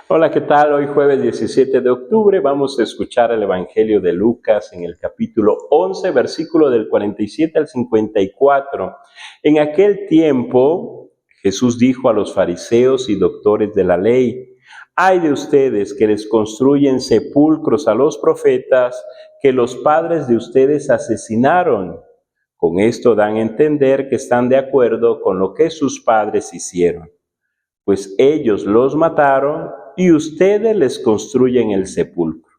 Hola, ¿qué tal? Hoy jueves 17 de octubre vamos a escuchar el Evangelio de Lucas en el capítulo 11, versículo del 47 al 54. En aquel tiempo, Jesús dijo a los fariseos y doctores de la ley: «Ay de ustedes que les construyen sepulcros a los profetas que los padres de ustedes asesinaron. Con esto dan a entender que están de acuerdo con lo que sus padres hicieron, pues ellos los mataron y ustedes les construyen el sepulcro.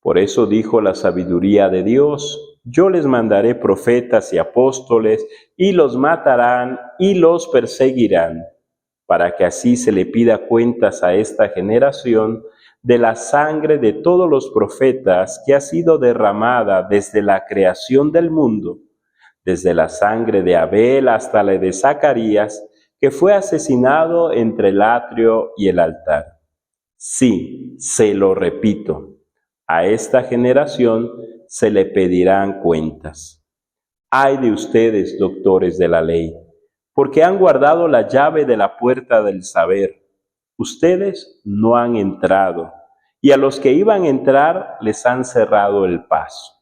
Por eso dijo la sabiduría de Dios: yo les mandaré profetas y apóstoles, y los matarán y los perseguirán, para que así se le pida cuentas a esta generación de la sangre de todos los profetas que ha sido derramada desde la creación del mundo, desde la sangre de Abel hasta la de Zacarías, que fue asesinado entre el atrio y el altar. Sí, se lo repito, a esta generación se le pedirán cuentas. Ay de ustedes, doctores de la ley, porque han guardado la llave de la puerta del saber. Ustedes no han entrado, y a los que iban a entrar les han cerrado el paso».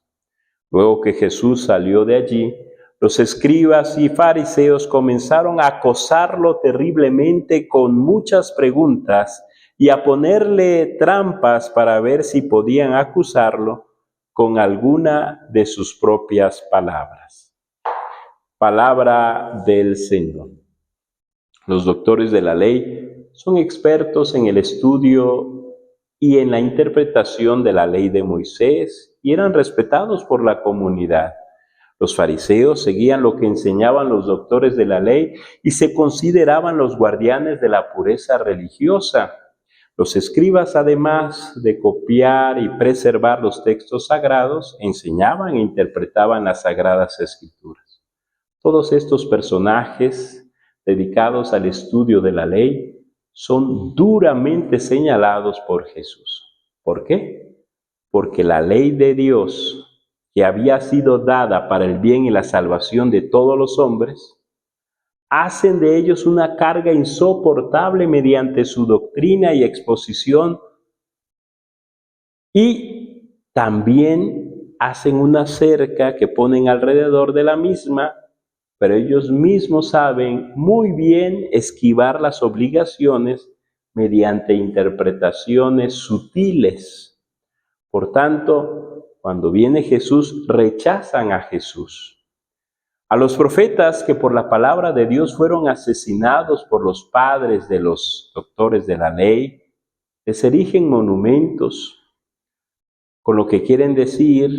Luego que Jesús salió de allí, los escribas y fariseos comenzaron a acosarlo terriblemente con muchas preguntas y a ponerle trampas para ver si podían acusarlo con alguna de sus propias palabras. Palabra del Señor. Los doctores de la ley son expertos en el estudio y en la interpretación de la ley de Moisés y eran respetados por la comunidad. Los fariseos seguían lo que enseñaban los doctores de la ley y se consideraban los guardianes de la pureza religiosa. Los escribas, además de copiar y preservar los textos sagrados, enseñaban e interpretaban las sagradas escrituras. Todos estos personajes dedicados al estudio de la ley son duramente señalados por Jesús. ¿Por qué? Porque la ley de Dios, que había sido dada para el bien y la salvación de todos los hombres, hacen de ellos una carga insoportable mediante su doctrina y exposición, y también hacen una cerca que ponen alrededor de la misma, pero ellos mismos saben muy bien esquivar las obligaciones mediante interpretaciones sutiles. Por tanto, cuando viene Jesús, rechazan a Jesús. A los profetas que por la palabra de Dios fueron asesinados por los padres de los doctores de la ley, les erigen monumentos, con lo que quieren decir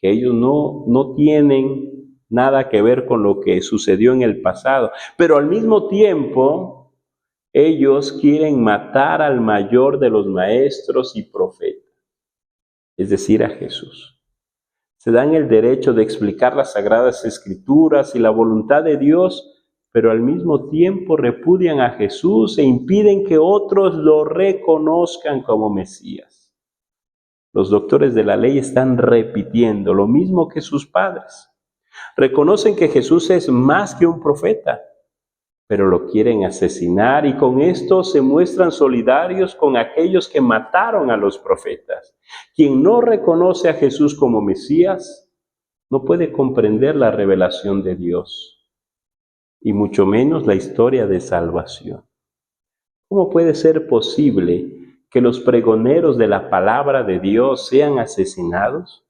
que ellos no tienen nada que ver con lo que sucedió en el pasado. Pero al mismo tiempo, ellos quieren matar al mayor de los maestros y profetas, es decir, a Jesús. Se dan el derecho de explicar las sagradas escrituras y la voluntad de Dios, pero al mismo tiempo repudian a Jesús e impiden que otros lo reconozcan como Mesías. Los doctores de la ley están repitiendo lo mismo que sus padres. Reconocen que Jesús es más que un profeta, pero lo quieren asesinar y con esto se muestran solidarios con aquellos que mataron a los profetas. Quien no reconoce a Jesús como Mesías no puede comprender la revelación de Dios y mucho menos la historia de salvación. ¿Cómo puede ser posible que los pregoneros de la palabra de Dios sean asesinados?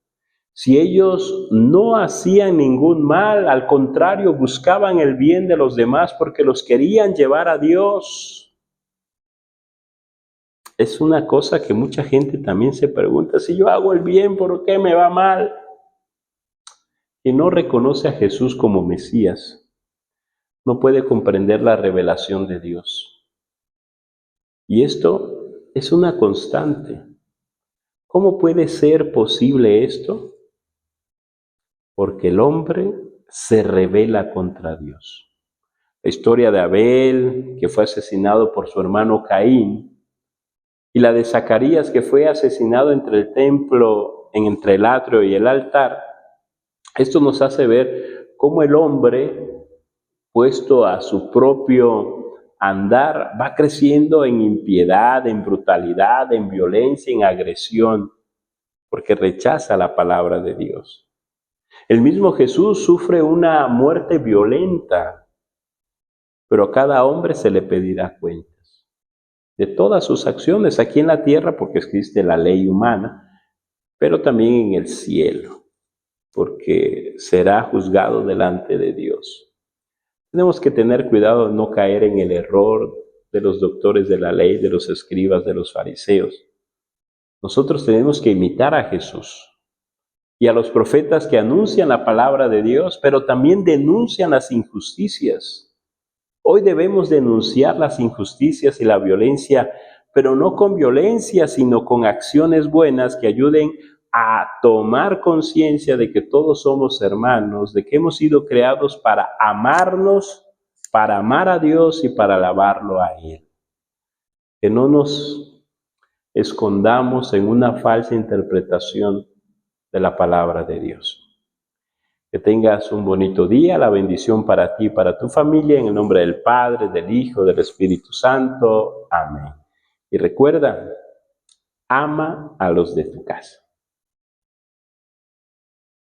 Si ellos no hacían ningún mal, al contrario, buscaban el bien de los demás porque los querían llevar a Dios. Es una cosa que mucha gente también se pregunta: si yo hago el bien, ¿por qué me va mal? Quien no reconoce a Jesús como Mesías no puede comprender la revelación de Dios. Y esto es una constante. ¿Cómo puede ser posible esto? Porque el hombre se rebela contra Dios. La historia de Abel, que fue asesinado por su hermano Caín, y la de Zacarías, que fue asesinado entre el templo, entre el atrio y el altar, esto nos hace ver cómo el hombre, puesto a su propio andar va creciendo en impiedad, en brutalidad, en violencia, en agresión, porque rechaza la palabra de Dios. El mismo Jesús sufre una muerte violenta, pero a cada hombre se le pedirá cuentas de todas sus acciones aquí en la tierra, porque existe la ley humana, pero también en el cielo, porque será juzgado delante de Dios. Tenemos que tener cuidado de no caer en el error de los doctores de la ley, de los escribas, de los fariseos. Nosotros tenemos que imitar a Jesús y a los profetas que anuncian la palabra de Dios, pero también denuncian las injusticias. Hoy debemos denunciar las injusticias y la violencia, pero no con violencia, sino con acciones buenas que ayuden a tomar conciencia de que todos somos hermanos, de que hemos sido creados para amarnos, para amar a Dios y para alabarlo a Él. Que no nos escondamos en una falsa interpretación de la palabra de Dios. Que tengas un bonito día, la bendición para ti y para tu familia, en el nombre del Padre, del Hijo, del Espíritu Santo. Amén. Y recuerda, ama a los de tu casa.